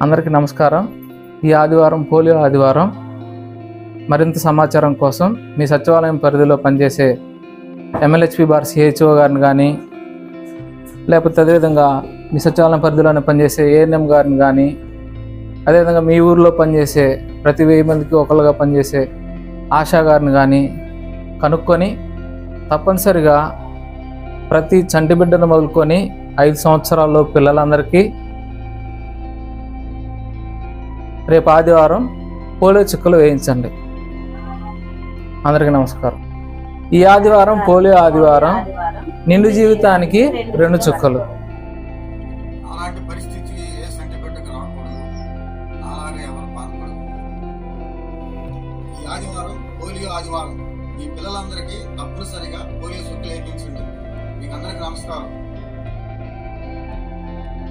అందరికీ నమస్కారం. ఈ ఆదివారం పోలియో ఆదివారం. మరింత సమాచారం కోసం మీ సచివాలయం పరిధిలో పనిచేసే MLHP బార్ CHO గారిని కానీ, లేకపోతే అదేవిధంగా మీ సచివాలయం పరిధిలోనే పనిచేసే ANM గారిని కానీ, అదేవిధంగా మీ ఊరిలో పనిచేసే ప్రతి 1000 మందికి ఒకరుగా పనిచేసే ఆశా గారిని కానీ కనుక్కొని తప్పనిసరిగా ప్రతి చంటి బిడ్డను మొదలుకొని 5 సంవత్సరాల్లో పిల్లలందరికీ రేపు ఆదివారం పోలియో చుక్కలు వేయించండి. అందరికీ నమస్కారం. ఈ ఆదివారం పోలియో ఆదివారం. నిండు జీవితానికి 2 చుక్కలు. అలాంటి పరిస్థితి ఏ సంటి బిడ్డకు రాకూడదు. అలాగే ఎవరు బాధపడదు. ఈ ఆదివారం పోలియో ఆదివారం. ఈ పిల్లలందరికీ తప్పనిసరిగా పోలియో చుక్కలు వేయించండి. మీకు అందరికీ నమస్కారం.